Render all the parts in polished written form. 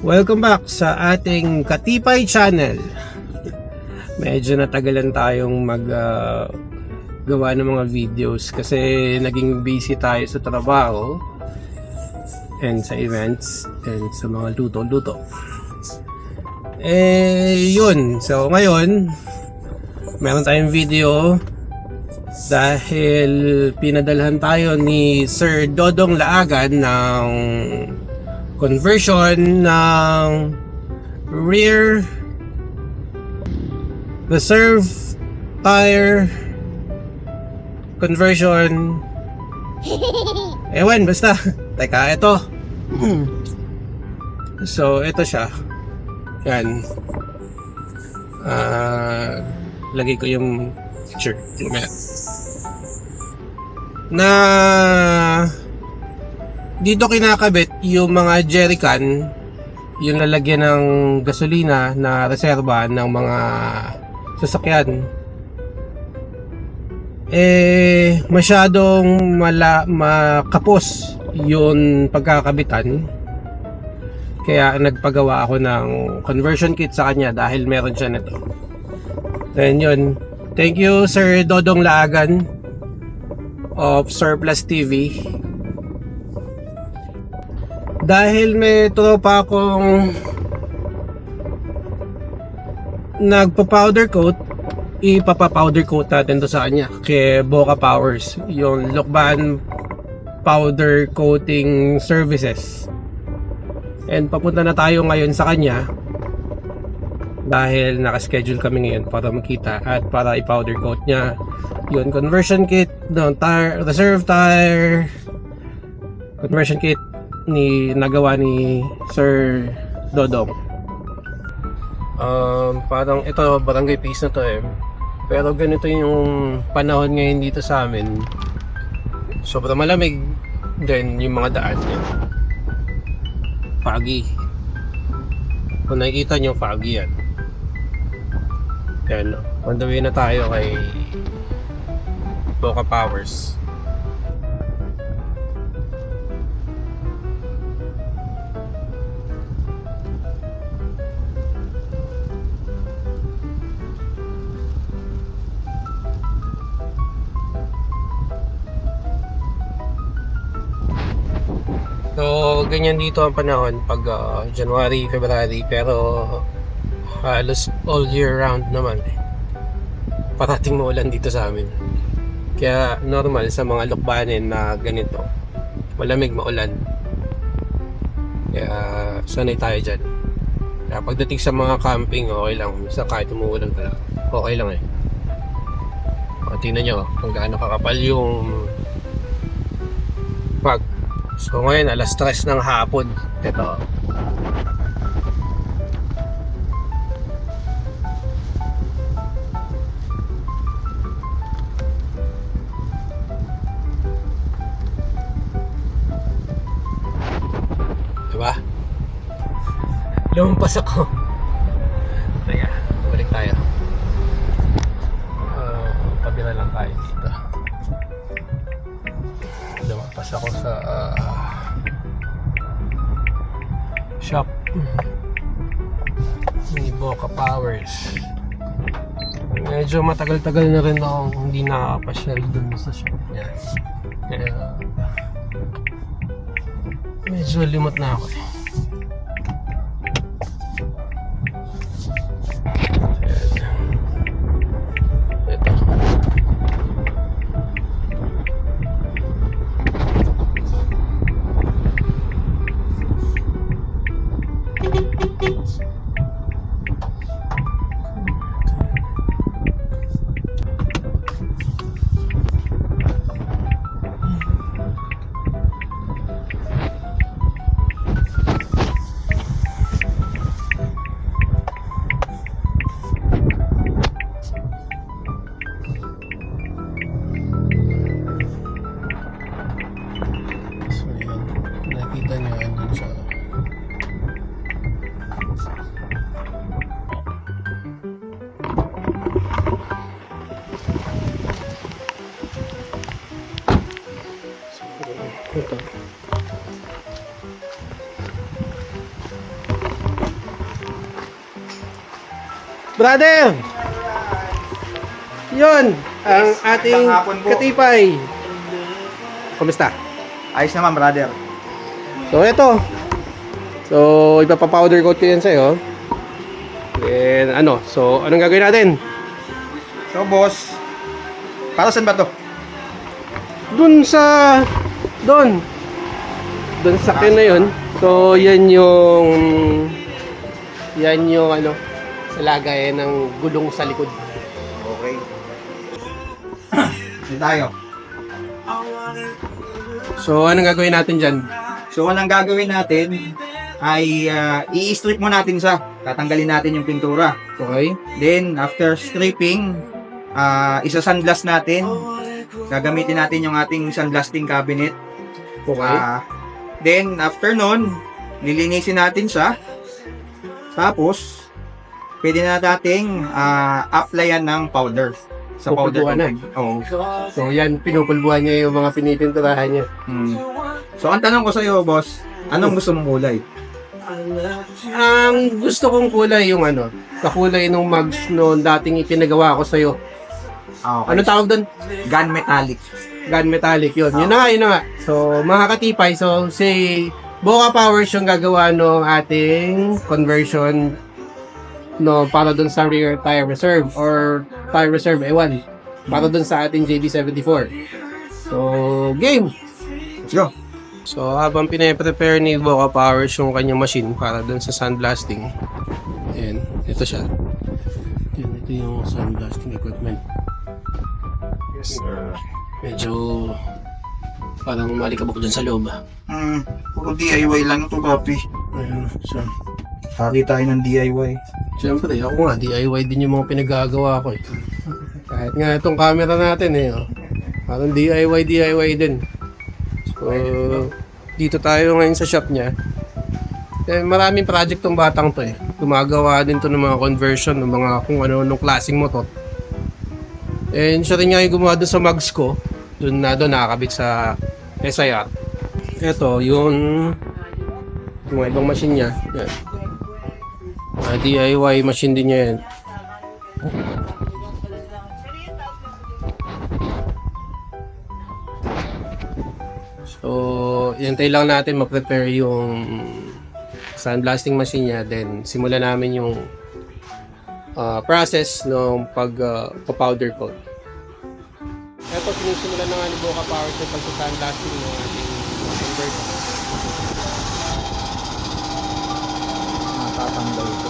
Welcome back sa ating Katipay channel. Medyo natagalan tayong gawa ng mga videos kasi naging busy tayo sa trabaho and sa events and sa mga luto-luto. Yun. So ngayon, meron tayong video dahil pinadalhan tayo ni Sir Dodong Laagan ng conversion ng rear reserve tire conversion. Ewan, basta. Teka, ito. So, ito siya. Yan. Lagay ko yung picture. Na dito kinakabit yung mga jerrycan, yung lalagyan ng gasolina na reserba ng mga sasakyan. Masyadong makapos yung pagkakabitan. Kaya nagpagawa ako ng conversion kit sa kanya dahil meron siya nito. Then yun. Thank you Sir Dodong Laagan of Surplus TV. Dahil may tropa akong nagpa-powder coat, ipapa-powder coat natin to sa kanya kay Boca Powers, yung Lokban powder coating services. And papunta na tayo ngayon sa kanya dahil naka-schedule kami ngayon para makita at para i-powder coat niya yung conversion kit ng tire, reserve tire conversion kit nagawa ni Sir Dodong. Parang ito barangay peace na to pero ganito yung panahon ngayon dito sa amin, sobrang malamig din yung mga daan yan. Foggy, kung nakikita nyo foggy yan. Yan, on the way na tayo kay Boca Powers. So, ganyan dito ang panahon pag January, February, pero halos all year round naman parating maulan dito sa amin. Kaya normal sa mga lukbanin na ganito, malamig, maulan. Kaya sanay tayo dyan. Kaya pagdating sa mga camping, okay lang. Sa kahit umuulan pala, okay lang tingnan nyo kung gaano kakapal yung fog. So ngayon, alas 3 ng hapon. Ito. Diba? Lumampas ako. Kaya, balik tayo. Pabila lang tayo dito. Lumampas ako sa shop ni Boca Powers. Medyo matagal-tagal na rin akong hindi nakapasyal dun sa shop niya. Kaya medyo limot na ako Ito. Ito. Brother! Yun, ang ating magandang hapon po. katipay. Kumusta? Ayos naman, brother. So, ito. So, ipapapowder coat ko yan sa'yo. Then, so, anong gagawin natin? So, boss, para saan ba to? Doon sa akin na yun. So, yan yung sa lagayan ng gulong sa likod. Okay. Dito tayo. So, anong gagawin natin dyan? So, anong gagawin natin ay i-strip mo natin sa tatanggalin natin yung pintura. Okay? Then, after stripping, isa-sandblast natin. Gagamitin natin yung ating sandblasting cabinet. Okay. Then, after nun, nilinisin natin siya. Tapos, pwede na nating applyan ng powder. Sa powder. Pupulbuhan na. Oo. So, yan, pinupulbuhan niya yung mga pinipinturahan niya. So, ang tanong ko sa iyo, boss, anong gusto mong kulay? Ang gusto kong kulay yung kakulay ng mugs noon dating ipinagawa ko sa'yo. Okay. Ano tawag doon? Gun metallic. Gun metallic yun. Yun na nga. So, mga katipay, so si Boca Powers yung gagawa ng ating conversion para dun sa rear tire reserve or tire reserve ewan. Para dun sa ating JB74. So, game! Let's go. So, habang pinaprepare ni Boca Powers yung kanyang machine para dun sa sandblasting, ayan, ito siya. Ito yung sandblasting equipment. Yes, sir. Medyo parang malikabok dyan sa loob. Puro DIY lang ito, papi. Ayan, so, Haki tayo ng DIY. siyempre, ako nga, DIY din yung mga pinagagawa ko eh. Kahit nga itong camera natin parang DIY din. So, dito tayo ngayon sa shop niya. Maraming project tong batang to eh. Gumagawa din to ng mga conversion, ng mga kung ano-anong klaseng motor. And siya rin nga yung gumawa doon sa mugs ko. Doon nakakabit sa SIR. Ito, yung ibang machine niya. Yan. DIY machine din niya yan. So, hintay lang natin ma-prepare yung sandblasting machine niya. Then, simulan namin yung process ng pag-powder coat. Ito, pinisimulan na nga ni Boca Power sa pag-sandblasting ng ating converter. Matatanggal ito.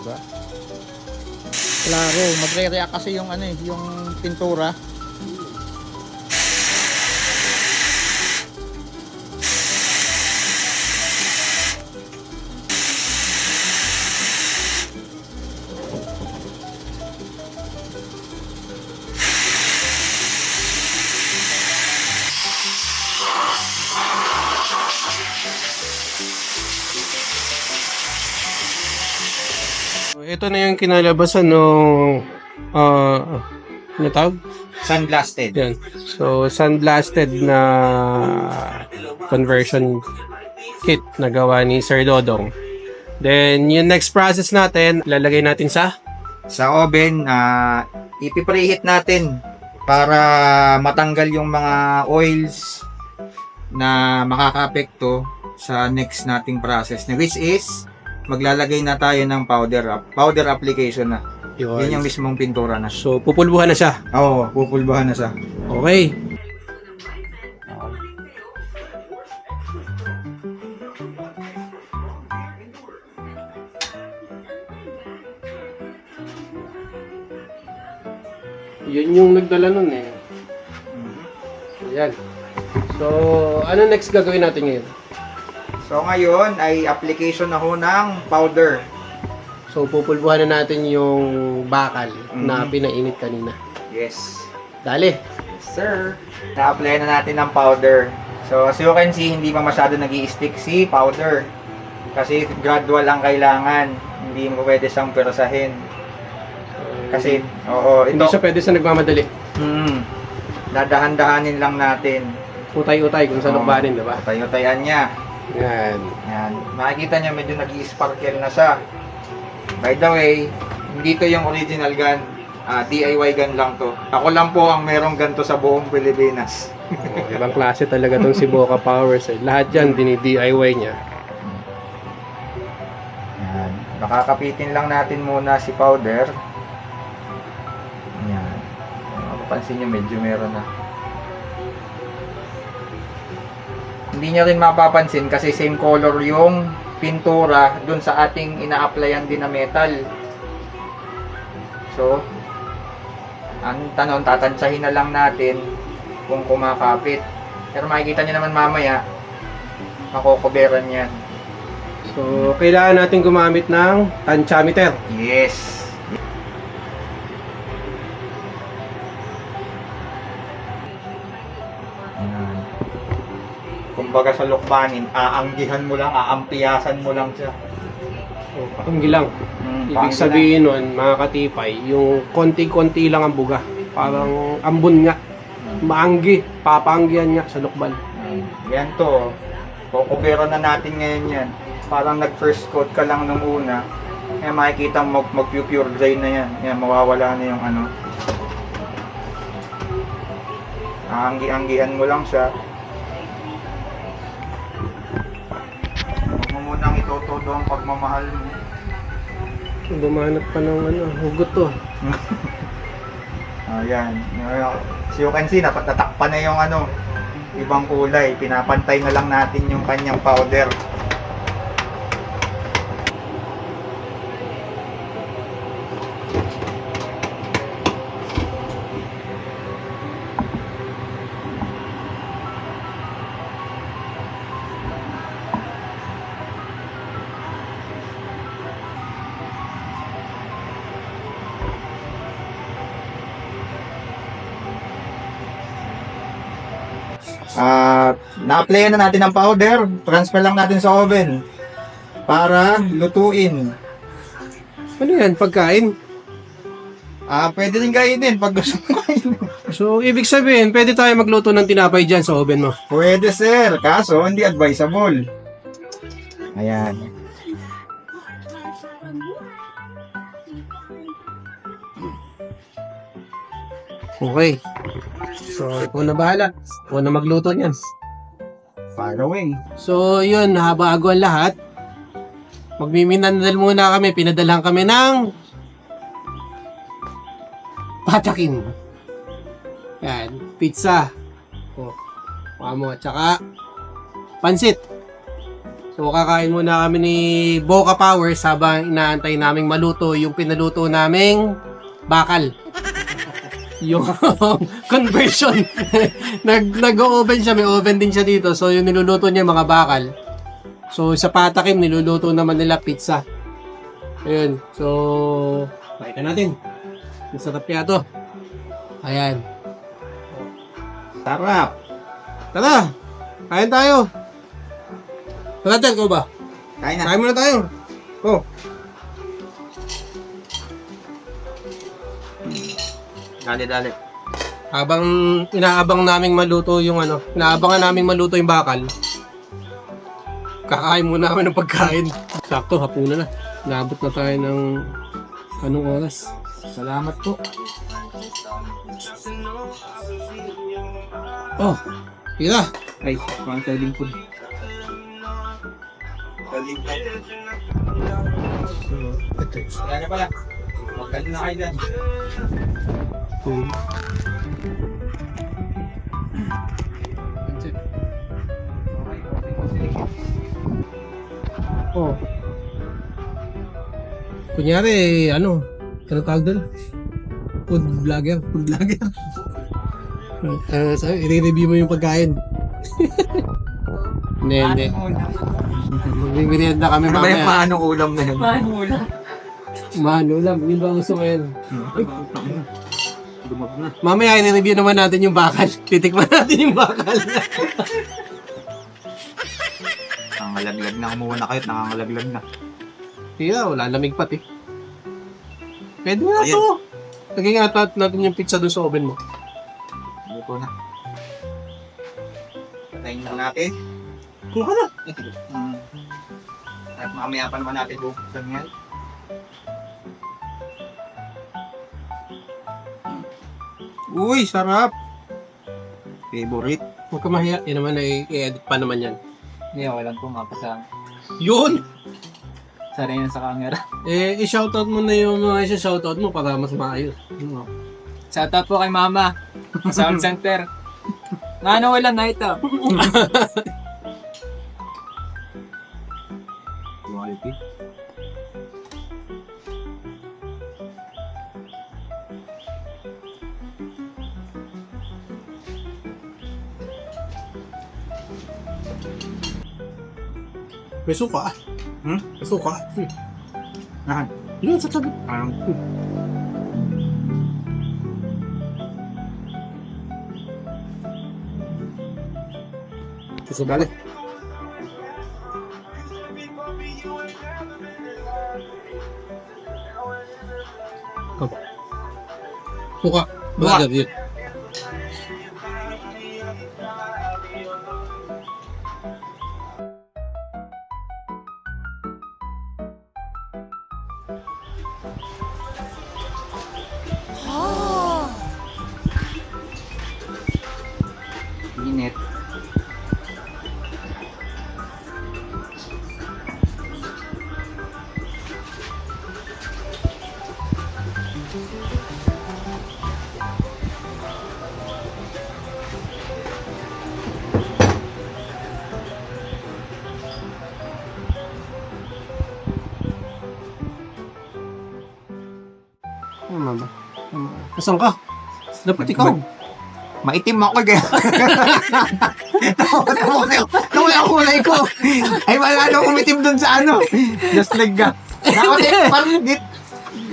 Diba? Klaro, magre-react kasi yung yung pintura. Ito na yung kinalabasan nung ano tawag? Sandblasted. Yan. So, sandblasted na conversion kit na gawa ni Sir Dodong. Then, yung next process natin, lalagay natin sa Sa oven, ipipreheat natin para matanggal yung mga oils na makaka-apekto sa next nating process, which is maglalagay na tayo ng powder application na. Yan yung mismong pintura na. So, pupulbuhan na siya. Oo, pupulbahan na siya. Okay. Yun yung nagdala nun eh. Ayan. So, ano next gagawin natin ngayon? So ngayon ay application na ho ng powder. So, pupulbuhan na natin yung bakal na Mhm. pinainit kanina. Yes. Dali. Yes, sir. Na-apply na natin ng powder. So, as you can see, hindi pa masyado nag-i-stick si powder. Kasi gradual ang kailangan. Hindi mo pwede siyang pirasahin. Kasi, oo, Hindi ito, siya pwede sa nagmamadali. dadahan-dahanin lang natin. Utay-utay kung saan lukbanin, di ba? Tayo-tayan niya. Yan. Yan. Makikita niya medyo nag-i-sparkle na siya. By the way, hindi to yung original gun. DIY gun lang to. Ako lang po ang merong ganito sa buong Pilipinas. Oh, ibang klase talaga tong si Boca Powers. Eh. Lahat yan, dini-DIY niya. Yan. Makakapitin lang natin muna si powder. Yan. Mapapansin nyo, medyo meron na. Hindi niya rin mapapansin kasi same color yung pintura dun sa ating ina-applyan din na metal. So, ang tanong, tatantsahin na lang natin kung kumakapit. Pero makikita niyo naman mamaya, makokoberan yan. So, kailangan natin gumamit ng tantiameter. Yes. Ayan. Kumbaga sa lukbanin, aanggihan mo lang, aampiyasan mo lang siya. So, pakinggi lang. Ibig sabihin nun, mga katipay, yung konti-konti lang ang buga. Parang ambon nga. Maanggi. Papaanggihan nga sa lukban. Yan to. Kukubera na natin ngayon yan. Parang nag-first coat ka lang nung una. Kaya makikita mo mag-pure gray na yan. Yan, mawawala na yung ano. Aanggi-anggihan mo lang siya. Huwag mo munang itotodo ang pagmamahal mo. Bumanat pa ng hugot to. Ayan. So you can see, natakpan na yung ibang kulay. Pinapantay na lang natin yung kanyang powder. Na-apply na natin ng powder. Transfer lang natin sa oven para lutuin. Ano yan? Pagkain? Pwede rin kainin pag gusto mo kainin. So, ibig sabihin, pwede tayo magluto ng tinapay dyan sa oven mo. Pwede sir, kaso hindi advisable. Ayan. Okay. So, ikaw na bahala. Ikaw na magluto niyan. Far away. So, yun, bago ang lahat, magmiminandal muna kami. Pinadalhan kami ng patakin. Yan, pizza. O, mo, tsaka pansit. So, kakain muna kami ni Boca Powers habang inaantay naming maluto yung pinaluto naming bakal. Yung conversion. Nag-oven siya, may oven din siya dito. So, yung niluluto niya mga bakal. So, sa patakim, niluluto naman nila pizza. Ayun. So, pakita natin. Masarap kaya to. Ayan. Sarap. Tara! Kain tayo! Tara, Tel, ko ba? Kain na. Kain muna tayo. Oh. Dali. Habang inaabang naming maluto yung inaabangan naming maluto yung bakal, kakain muna kami ng pagkain. Sakto, hapunan na. Naabot na tayo ng anong oras? Salamat po. Oh, tira. Ay, pang telling food. So, ito. Wala na pala. Magkali na kayo dyan. Oh. Kunyari, ano tawag doon? Food vlogger. So, i-review mo yung pagkain. Hindi. Magbibigyan na kami Ano ba yung mamaya. paanong ulam na yun? Mano lang, yun ba ang gusto mo yun? Ay, putang ina. Dumag na. Mamaya, i-review naman natin yung bakal. Titikman natin yung bakal. Nangangalaglag na. Kumuha na kayo, nangangalaglag na. Kaya, wala lamig pati. Pwede na Ayan. to. Lagay nga natin yung pizza doon sa oven mo. Luto na. Patayin lang natin. Kuha ka na. At mamaya pa naman natin bubuksan yan. Uy, sarap! Favorite. Huwag ka mahiya. Yan naman ay i-edit pa naman yan. Hindi, okay lang po mapasama. Yun! Sanay yan sa camera. I-shoutout mo na yung mga isa-shoutout mo para mas maayos. Shoutout po kay Mama. Sound Center. Ano wala na ito? Quality. May suka. Hmm? May suka. Nahan. Yun, sa tabi. Sisubali. Suka. Suka. Brother, yun. Init. Ano ba? Nasaan ka? Dapat ikaw. Maitim ako kaya. Tama yung kulay ko. Ay, wala na umitim dun sa ano. Just like that. Kasi parang di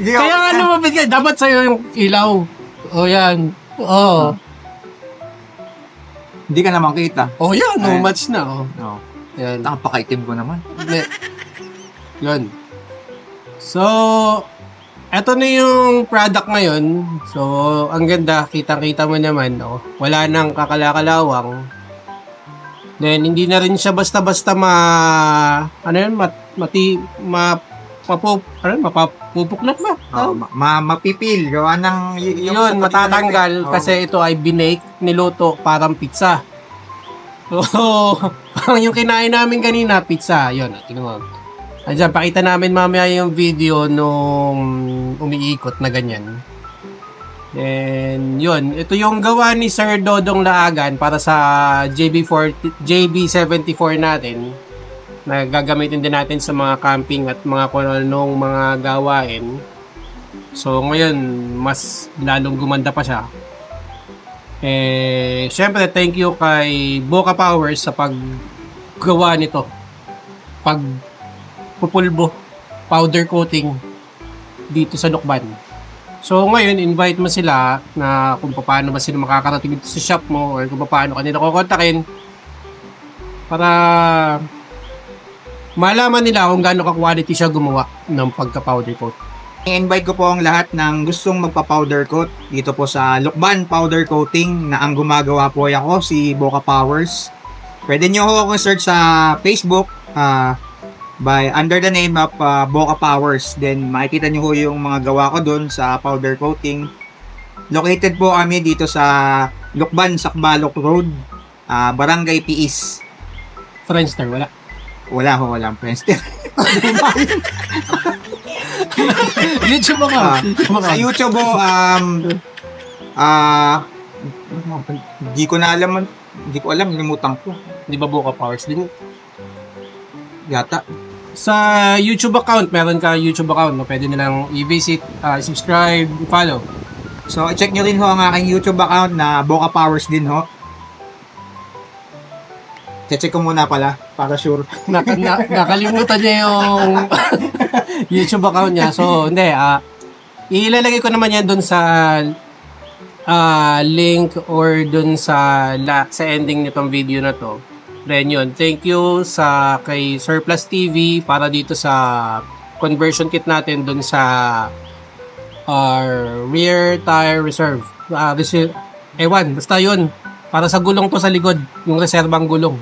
Kaya nga lumapit ka. Dapat sa'yo yung ilaw. O yan. Oo. Hindi ka naman kita. Oh, yan. No Ayan. match na. Oh. No. Yan. Napakaitim ko naman. Hindi. Yun. So, eto na yung product ngayon. So, ang ganda. Kita-kita mo naman. Oh. Wala nang kakalakalawang. Then, hindi na rin siya basta-basta ano yun? Mapupuklat ba? Oh, mapipil. Gawa ng... Yun, matatanggal Oo. kasi ito ay binake, niluto, parang pizza. So, yung kinain namin kanina, pizza. Yun, tingnan mo. Ayan, pakita namin mamaya yung video nung umiikot na ganyan. Then, yun. Ito yung gawa ni Sir Dodong Laagan para sa JB74 natin na gagamitin din natin sa mga camping at mga kung anong mga gawain. So, ngayon, mas lalong gumanda pa siya. Syempre, thank you kay Boca Powers sa paggawa nito. Pagpupulbo, powder coating dito sa Lukban. So, ngayon, invite mo sila na kung paano ba sila makakarating dito sa shop mo or kung paano kanila kukontakin para malaman nila kung gaano ka-quality siya gumawa ng pagka-powder coat. I-invite ko po ang lahat ng gustong magpa-powder coat dito po sa Lukban Powder Coating na ang gumagawa po ay ako, si Boca Powers. Pwede nyo ako search sa Facebook by under the name of Boca Powers. Then makikita nyo ho yung mga gawa ko dun sa powder coating. Located po kami dito sa Lukban, Sakbalok Road, Barangay Piis. Friendster, wala. Walang Friendster. YouTube ka. Sa YouTube po, hindi ko alam, limutan ko. Di ba Boca Powers din? Yata. Sa YouTube account, meron ka YouTube account, no? Pwede nilang i-visit, subscribe, follow. So, check nyo rin ho ang aking YouTube account na Boca Powers din ho. check ko muna pala para sure. Nakalimutan niya yung YouTube account niya. So, hindi. Ilalagay ko naman yan dun sa link or dun sa ending nitong video na to. Then yun, thank you kay Surplus TV para dito sa conversion kit natin dun sa rear tire reserve. Ewan, basta yun. Para sa gulong to sa likod, yung reserbang gulong.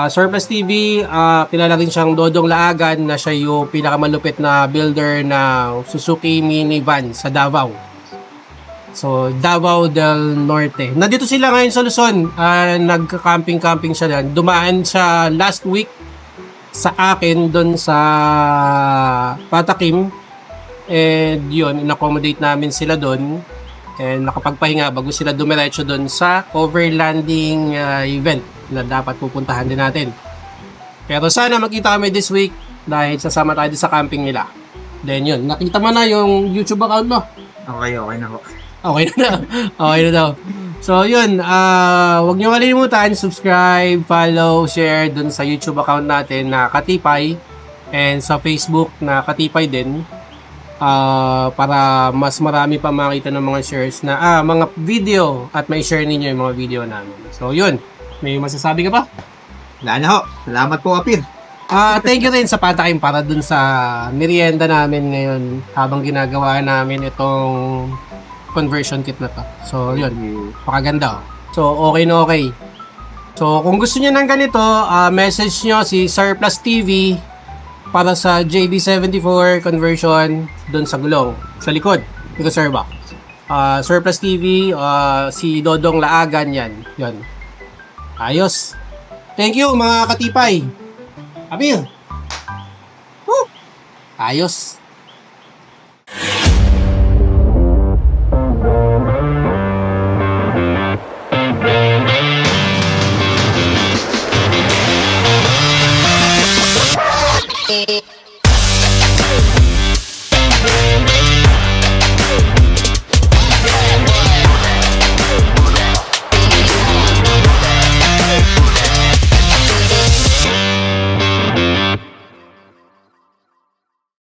Surplus TV, kilala rin siyang Dodong Laagan na siya yung pinakamalupit na builder ng Suzuki minivan sa Davao. So, Davao del Norte. Nandito sila ngayon sa Luzon. Nagka-camping-camping siya dyan. Dumaan siya last week sa akin doon sa Patakim. And yun, in-accommodate namin sila doon. And nakapagpahinga bago sila dumiretso doon sa overlanding event na dapat pupuntahan din natin. Pero sana makita kami this week dahil sasama tayo sa camping nila. Then yun, nakita mo na yung YouTube account mo. Okay na po. Okay na daw. So yun, huwag niyo kalimutan subscribe, follow, share dun sa YouTube account natin na Katipay and sa Facebook na Katipay din. Para mas marami pa makita ng mga shares na mga video at may share ninyo yung mga video namin. So yun, may masasabi ka pa? Wala na ho. Salamat po, Apir. Thank you rin sa Patakim para dun sa merienda namin ngayon habang ginagawa namin itong conversion kit na to. So yun, pakaganda. So okay na okay. So kung gusto niyo ng ganito, message nyo si Surplus TV para sa JB74 conversion doon sa gulong, sa likod, yung reserve box. Surplus TV, si Dodong Laagan yan. Yan. Ayos. Thank you mga katipay. Apir. Woo! Ayos. Beep.